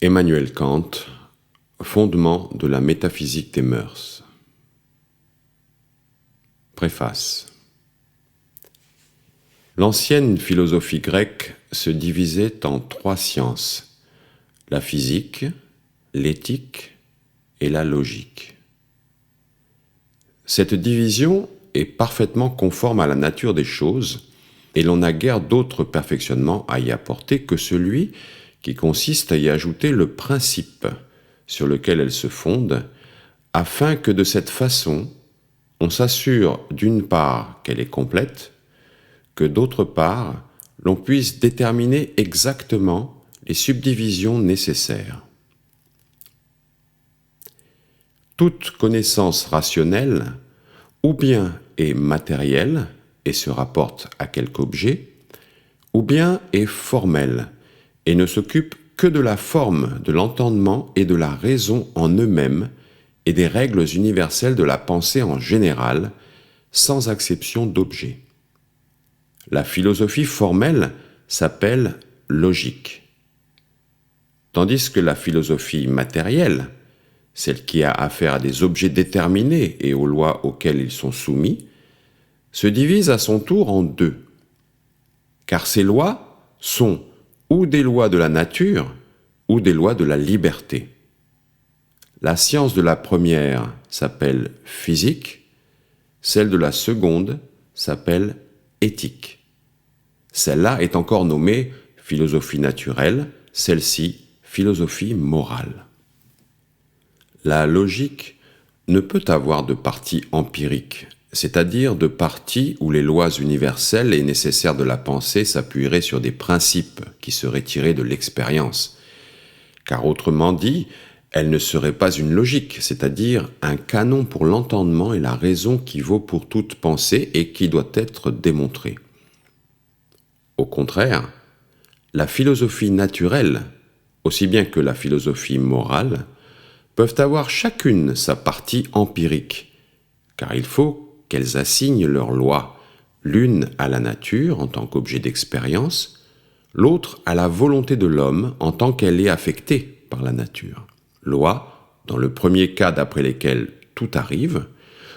Emmanuel Kant, Fondement de la métaphysique des mœurs. Préface. L'ancienne philosophie grecque se divisait en 3 sciences, la physique, l'éthique et la logique. Cette division est parfaitement conforme à la nature des choses et l'on n'a guère d'autre perfectionnement à y apporter que celui qui consiste à y ajouter le principe sur lequel elle se fonde, afin que de cette façon, on s'assure d'une part qu'elle est complète, que d'autre part, l'on puisse déterminer exactement les subdivisions nécessaires. Toute connaissance rationnelle, ou bien est matérielle et se rapporte à quelque objet, ou bien est formelle et ne s'occupe que de la forme de l'entendement et de la raison en eux-mêmes et des règles universelles de la pensée en général, sans acception d'objet. La philosophie formelle s'appelle logique, tandis que la philosophie matérielle, celle qui a affaire à des objets déterminés et aux lois auxquelles ils sont soumis, se divise à son tour en 2, car ces lois sont ou des lois de la nature ou des lois de la liberté. La science de la première s'appelle physique, celle de la seconde s'appelle éthique. Celle-là est encore nommée philosophie naturelle, celle-ci philosophie morale. La logique ne peut avoir de partie empirique, c'est-à-dire de partie où les lois universelles et nécessaires de la pensée s'appuieraient sur des principes qui seraient tirés de l'expérience. Car autrement dit, elle ne serait pas une logique, c'est-à-dire un canon pour l'entendement et la raison qui vaut pour toute pensée et qui doit être démontrée. Au contraire, la philosophie naturelle, aussi bien que la philosophie morale, peuvent avoir chacune sa partie empirique, car il faut qu'elles assignent leurs lois, l'une à la nature en tant qu'objet d'expérience, l'autre à la volonté de l'homme en tant qu'elle est affectée par la nature. Lois, dans le premier cas d'après lesquelles tout arrive,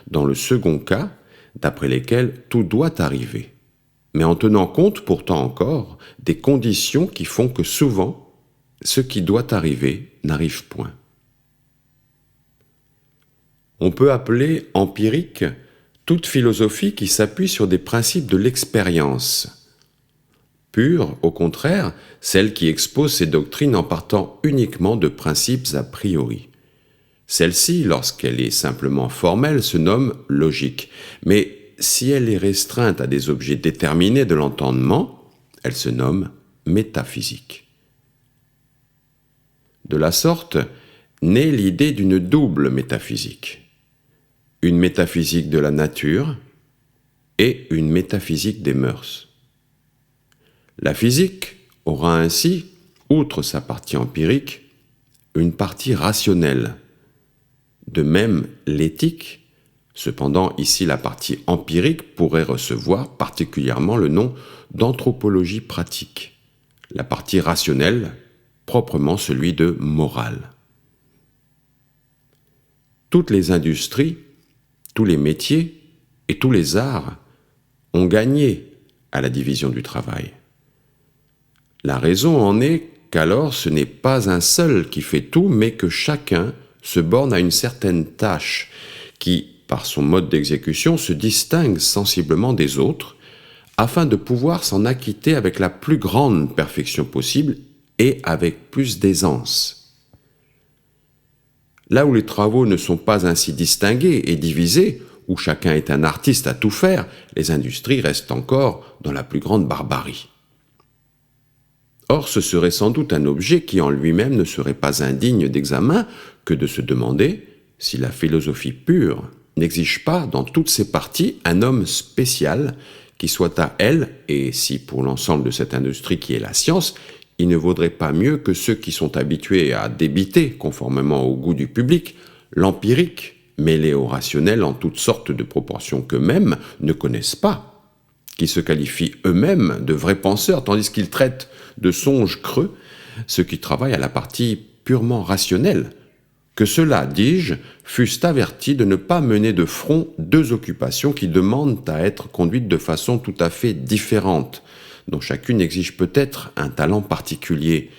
dans le second cas d'après lesquelles tout doit arriver, mais en tenant compte pourtant encore des conditions qui font que souvent ce qui doit arriver n'arrive point. On peut appeler empirique toute philosophie qui s'appuie sur des principes de l'expérience. Pure, au contraire, celle qui expose ses doctrines en partant uniquement de principes a priori. Celle-ci, lorsqu'elle est simplement formelle, se nomme logique, mais si elle est restreinte à des objets déterminés de l'entendement, elle se nomme métaphysique. De la sorte, naît l'idée d'une double métaphysique. Une métaphysique de la nature et une métaphysique des mœurs. La physique aura ainsi, outre sa partie empirique, une partie rationnelle. De même, l'éthique, cependant ici la partie empirique pourrait recevoir particulièrement le nom d'anthropologie pratique, la partie rationnelle, proprement celui de morale. Toutes les industries, tous les métiers et tous les arts ont gagné à la division du travail. La raison en est qu'alors ce n'est pas un seul qui fait tout, mais que chacun se borne à une certaine tâche qui, par son mode d'exécution, se distingue sensiblement des autres, afin de pouvoir s'en acquitter avec la plus grande perfection possible et avec plus d'aisance. Là où les travaux ne sont pas ainsi distingués et divisés, où chacun est un artiste à tout faire, les industries restent encore dans la plus grande barbarie. Or, ce serait sans doute un objet qui en lui-même ne serait pas indigne d'examen que de se demander si la philosophie pure n'exige pas dans toutes ses parties un homme spécial qui soit à elle, et si pour l'ensemble de cette industrie qui est la science, il ne vaudrait pas mieux que ceux qui sont habitués à débiter, conformément au goût du public, l'empirique, mêlé au rationnel en toutes sortes de proportions qu'eux-mêmes ne connaissent pas, qui se qualifient eux-mêmes de vrais penseurs, tandis qu'ils traitent de songes creux, ceux qui travaillent à la partie purement rationnelle. Que ceux-là, dis-je, fussent avertis de ne pas mener de front deux occupations qui demandent à être conduites de façon tout à fait différente, dont chacune exige peut-être un talent particulier,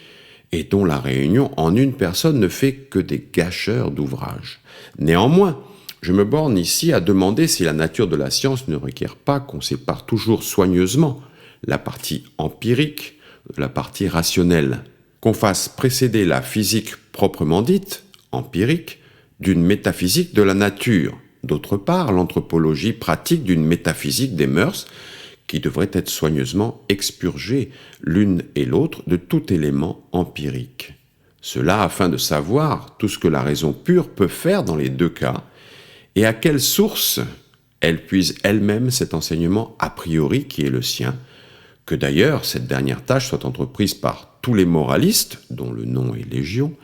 et dont la réunion en une personne ne fait que des gâcheurs d'ouvrage. Néanmoins, je me borne ici à demander si la nature de la science ne requiert pas qu'on sépare toujours soigneusement la partie empirique de la partie rationnelle, qu'on fasse précéder la physique proprement dite, empirique, d'une métaphysique de la nature, d'autre part l'anthropologie pratique d'une métaphysique des mœurs, qui devrait être soigneusement expurgée l'une et l'autre de tout élément empirique. Cela afin de savoir tout ce que la raison pure peut faire dans les deux cas, et à quelle source elle puise elle-même cet enseignement a priori qui est le sien, que d'ailleurs cette dernière tâche soit entreprise par tous les moralistes, dont le nom est légion,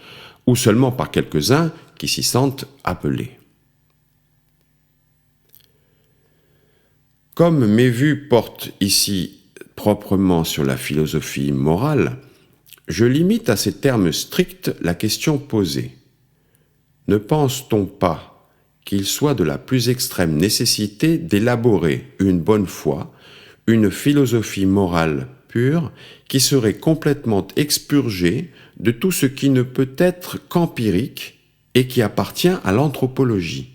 ou seulement par quelques-uns qui s'y sentent appelés. Comme mes vues portent ici proprement sur la philosophie morale, je limite à ces termes stricts la question posée. Ne pense-t-on pas qu'il soit de la plus extrême nécessité d'élaborer une bonne fois une philosophie morale pure qui serait complètement expurgée de tout ce qui ne peut être qu'empirique et qui appartient à l'anthropologie?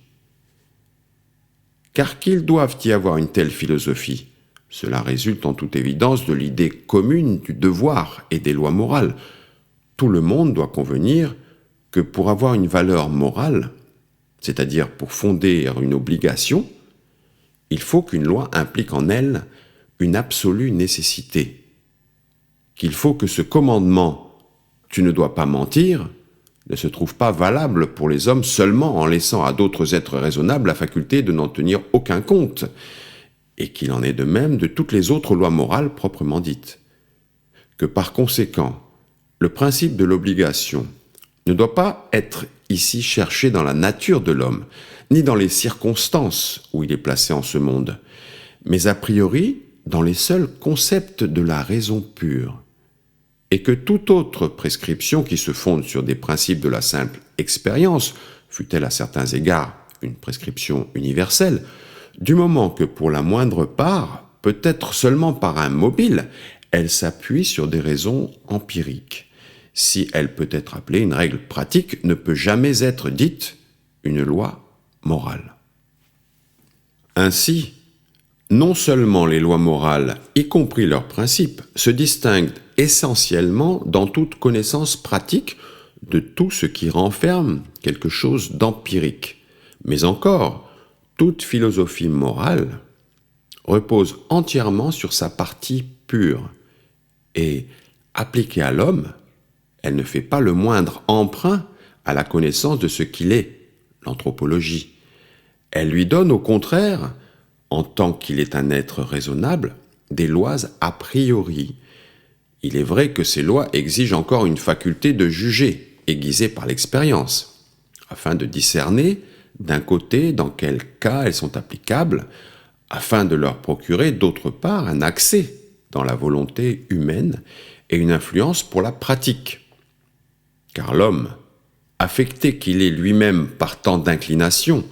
Car qu'ils doivent y avoir une telle philosophie, cela résulte en toute évidence de l'idée commune du devoir et des lois morales. Tout le monde doit convenir que pour avoir une valeur morale, c'est-à-dire pour fonder une obligation, il faut qu'une loi implique en elle une absolue nécessité, qu'il faut que ce commandement « tu ne dois pas mentir » ne se trouve pas valable pour les hommes seulement en laissant à d'autres êtres raisonnables la faculté de n'en tenir aucun compte, et qu'il en est de même de toutes les autres lois morales proprement dites. Que par conséquent, le principe de l'obligation ne doit pas être ici cherché dans la nature de l'homme, ni dans les circonstances où il est placé en ce monde, mais a priori dans les seuls concepts de la raison pure, et que toute autre prescription qui se fonde sur des principes de la simple expérience, fût-elle à certains égards une prescription universelle, du moment que pour la moindre part, peut-être seulement par un mobile, elle s'appuie sur des raisons empiriques. Si elle peut être appelée une règle pratique, ne peut jamais être dite une loi morale. Ainsi, non seulement les lois morales, y compris leurs principes, se distinguent essentiellement dans toute connaissance pratique de tout ce qui renferme quelque chose d'empirique, mais encore, toute philosophie morale repose entièrement sur sa partie pure, et, appliquée à l'homme, elle ne fait pas le moindre emprunt à la connaissance de ce qu'il est, l'anthropologie. Elle lui donne au contraire, en tant qu'il est un être raisonnable, des lois a priori. Il est vrai que ces lois exigent encore une faculté de juger, aiguisée par l'expérience, afin de discerner, d'un côté, dans quel cas elles sont applicables, afin de leur procurer, d'autre part, un accès dans la volonté humaine et une influence pour la pratique. Car l'homme, affecté qu'il est lui-même par tant d'inclination,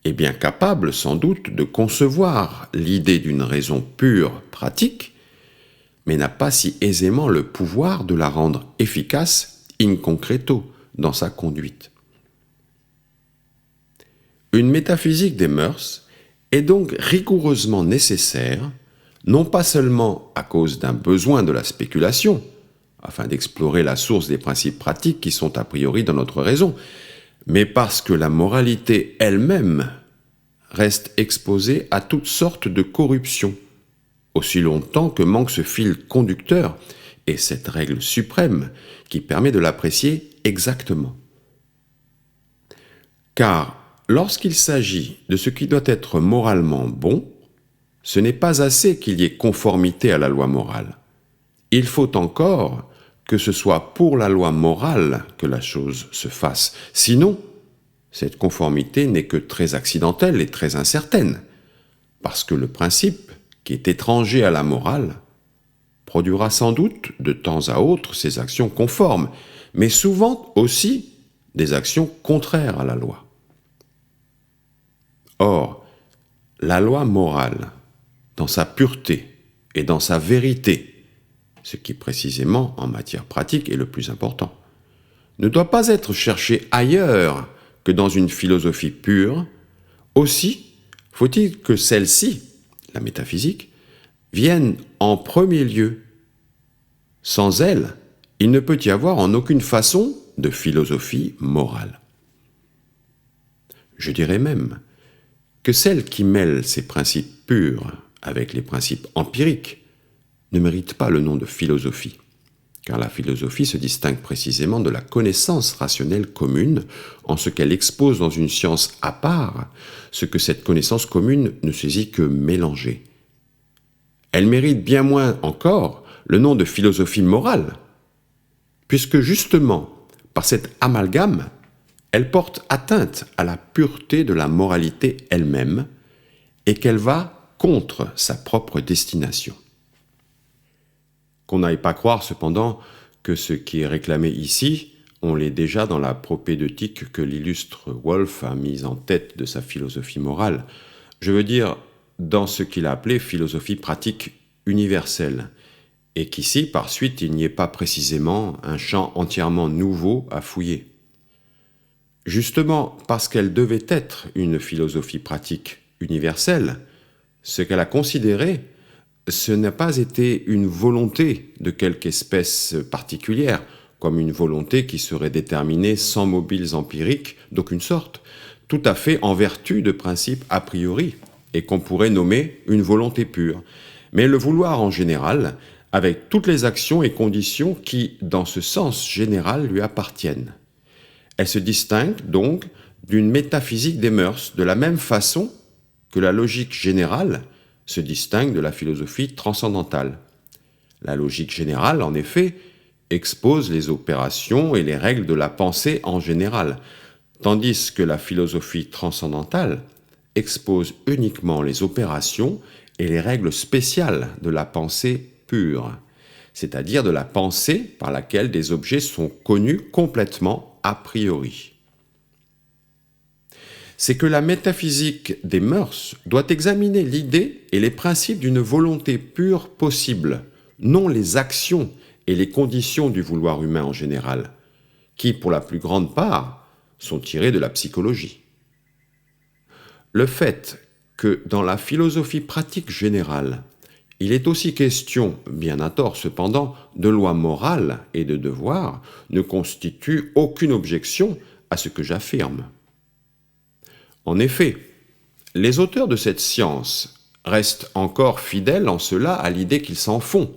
est bien capable, sans doute, de concevoir l'idée d'une raison pure, pratique, mais n'a pas si aisément le pouvoir de la rendre efficace in concreto dans sa conduite. Une métaphysique des mœurs est donc rigoureusement nécessaire, non pas seulement à cause d'un besoin de la spéculation, afin d'explorer la source des principes pratiques qui sont a priori dans notre raison, mais parce que la moralité elle-même reste exposée à toutes sortes de corruptions, aussi longtemps que manque ce fil conducteur et cette règle suprême qui permet de l'apprécier exactement. Car lorsqu'il s'agit de ce qui doit être moralement bon, ce n'est pas assez qu'il y ait conformité à la loi morale. Il faut encore que ce soit pour la loi morale que la chose se fasse. Sinon, cette conformité n'est que très accidentelle et très incertaine, parce que le principe, qui est étranger à la morale, produira sans doute de temps à autre ses actions conformes, mais souvent aussi des actions contraires à la loi. Or, la loi morale, dans sa pureté et dans sa vérité, ce qui précisément en matière pratique est le plus important, ne doit pas être cherchée ailleurs que dans une philosophie pure. Aussi, faut-il que celle-ci, la métaphysique, vienne en premier lieu. Sans elle, il ne peut y avoir en aucune façon de philosophie morale. Je dirais même que celle qui mêle ces principes purs avec les principes empiriques ne mérite pas le nom de philosophie, car la philosophie se distingue précisément de la connaissance rationnelle commune en ce qu'elle expose dans une science à part ce que cette connaissance commune ne saisit que mélanger. Elle mérite bien moins encore le nom de philosophie morale, puisque justement, par cet amalgame, elle porte atteinte à la pureté de la moralité elle-même et qu'elle va contre sa propre destination. Qu'on n'aille pas croire cependant que ce qui est réclamé ici, on l'est déjà dans la propédeutique que l'illustre Wolff a mise en tête de sa philosophie morale. Je veux dire, dans ce qu'il a appelé philosophie pratique universelle, et qu'ici, par suite, il n'y ait pas précisément un champ entièrement nouveau à fouiller. Justement, parce qu'elle devait être une philosophie pratique universelle, ce qu'elle a considéré, ce n'a pas été une volonté de quelque espèce particulière, comme une volonté qui serait déterminée sans mobiles empiriques d'aucune sorte, tout à fait en vertu de principes a priori, et qu'on pourrait nommer une volonté pure, mais le vouloir en général, avec toutes les actions et conditions qui, dans ce sens général, lui appartiennent. Elle se distingue donc d'une métaphysique des mœurs, de la même façon que la logique générale se distingue de la philosophie transcendantale. La logique générale, en effet, expose les opérations et les règles de la pensée en général, tandis que la philosophie transcendantale expose uniquement les opérations et les règles spéciales de la pensée pure, c'est-à-dire de la pensée par laquelle des objets sont connus complètement a priori. C'est que la métaphysique des mœurs doit examiner l'idée et les principes d'une volonté pure possible, non les actions et les conditions du vouloir humain en général, qui, pour la plus grande part, sont tirées de la psychologie. Le fait que, dans la philosophie pratique générale, il est aussi question, bien à tort cependant, de loi morale et de devoir, ne constitue aucune objection à ce que j'affirme. En effet, les auteurs de cette science restent encore fidèles en cela à l'idée qu'ils s'en font.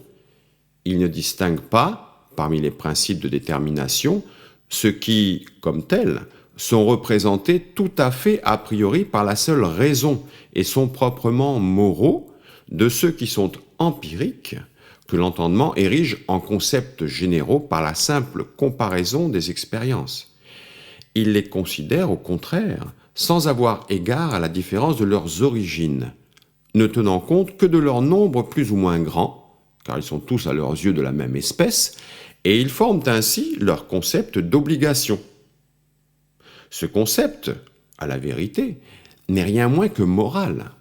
Ils ne distinguent pas, parmi les principes de détermination, ceux qui, comme tels, sont représentés tout à fait a priori par la seule raison et sont proprement moraux, de ceux qui sont empiriques, que l'entendement érige en concepts généraux par la simple comparaison des expériences. Il les considère au contraire sans avoir égard à la différence de leurs origines, ne tenant compte que de leur nombre plus ou moins grand, car ils sont tous à leurs yeux de la même espèce, et ils forment ainsi leur concept d'obligation. Ce concept, à la vérité, n'est rien moins que moral,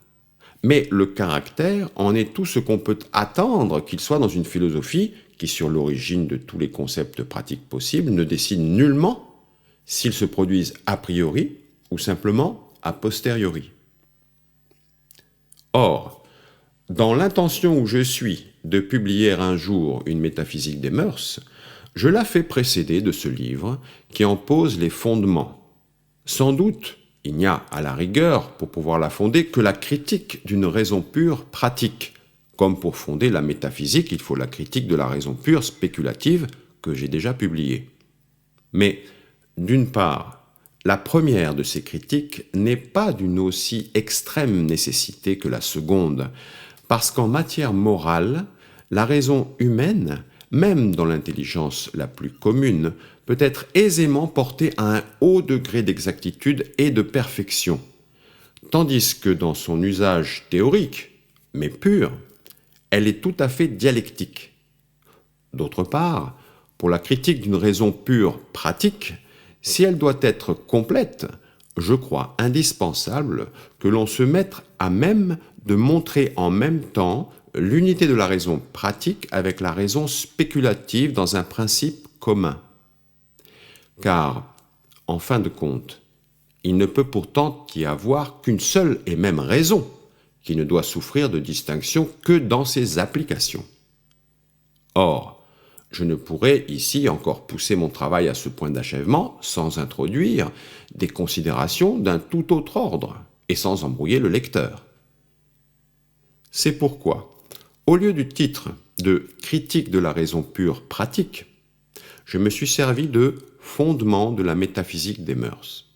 mais le caractère en est tout ce qu'on peut attendre qu'il soit dans une philosophie qui, sur l'origine de tous les concepts pratiques possibles, ne décide nullement s'ils se produisent a priori ou simplement a posteriori. Or, dans l'intention où je suis de publier un jour une métaphysique des mœurs, je la fais précéder de ce livre qui en pose les fondements. Sans doute, il n'y a à la rigueur, pour pouvoir la fonder, que la critique d'une raison pure pratique. Comme pour fonder la métaphysique, il faut la critique de la raison pure spéculative que j'ai déjà publiée. Mais, d'une part, la première de ces critiques n'est pas d'une aussi extrême nécessité que la seconde, parce qu'en matière morale, la raison humaine, même dans l'intelligence la plus commune, peut être aisément portée à un haut degré d'exactitude et de perfection, tandis que dans son usage théorique, mais pur, elle est tout à fait dialectique, D'autre part, pour la critique d'une raison pure pratique, si elle doit être complète, je crois indispensable que l'on se mette à même de montrer en même temps l'unité de la raison pratique avec la raison spéculative dans un principe commun. Car, en fin de compte, il ne peut pourtant y avoir qu'une seule et même raison qui ne doit souffrir de distinction que dans ses applications. Or, je ne pourrais ici encore pousser mon travail à ce point d'achèvement sans introduire des considérations d'un tout autre ordre et sans embrouiller le lecteur. C'est pourquoi, au lieu du titre de « Critique de la raison pure pratique », je me suis servi de « Fondement de la métaphysique des mœurs ».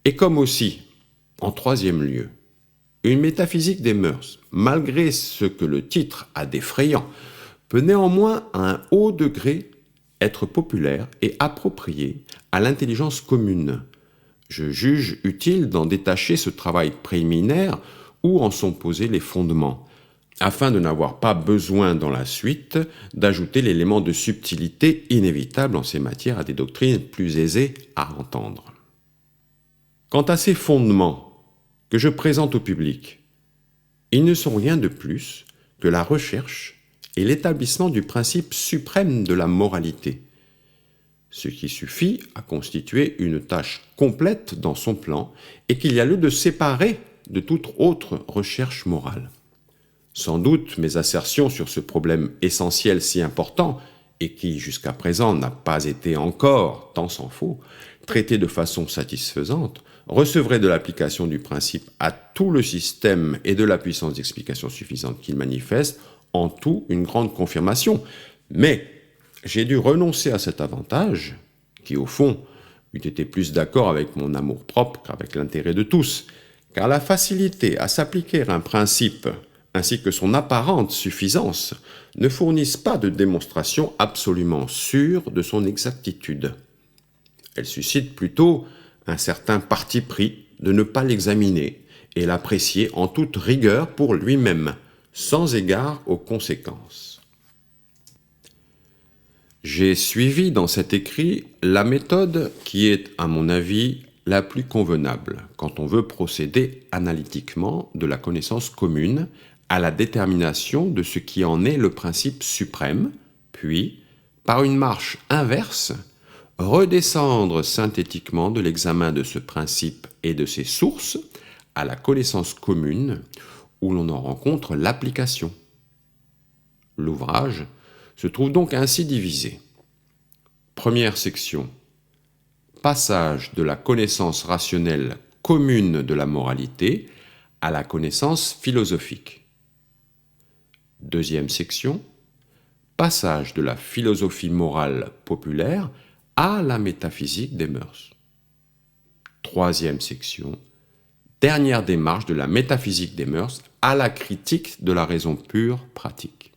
Et comme aussi, en troisième lieu, une métaphysique des mœurs, malgré ce que le titre a d'effrayant, peut néanmoins à un haut degré être populaire et appropriée à l'intelligence commune. Je juge utile d'en détacher ce travail préliminaire où en sont posés les fondements, afin de n'avoir pas besoin dans la suite d'ajouter l'élément de subtilité inévitable en ces matières à des doctrines plus aisées à entendre. Quant à ces fondements que je présente au public, ils ne sont rien de plus que la recherche et l'établissement du principe suprême de la moralité, ce qui suffit à constituer une tâche complète dans son plan et qu'il y a lieu de séparer de toute autre recherche morale. Sans doute mes assertions sur ce problème essentiel si important et qui jusqu'à présent n'a pas été encore, tant s'en faut, traité de façon satisfaisante, recevraient de l'application du principe à tout le système et de la puissance d'explication suffisante qu'il manifeste, en tout une grande confirmation. Mais j'ai dû renoncer à cet avantage, qui au fond eût été plus d'accord avec mon amour-propre qu'avec l'intérêt de tous, car la facilité à s'appliquer un principe ainsi que son apparente suffisance ne fournissent pas de démonstration absolument sûre de son exactitude. Elle suscite plutôt un certain parti pris de ne pas l'examiner et l'apprécier en toute rigueur pour lui-même, sans égard aux conséquences. J'ai suivi dans cet écrit la méthode qui est, à mon avis, la plus convenable quand on veut procéder analytiquement de la connaissance commune à la détermination de ce qui en est le principe suprême, puis, par une marche inverse, redescendre synthétiquement de l'examen de ce principe et de ses sources à la connaissance commune où l'on en rencontre l'application. L'ouvrage se trouve donc ainsi divisé. Première section. Passage de la connaissance rationnelle commune de la moralité à la connaissance philosophique. Deuxième section. Passage de la philosophie morale populaire à la métaphysique des mœurs. Troisième section. Dernière démarche de la métaphysique des mœurs à la critique de la raison pure pratique.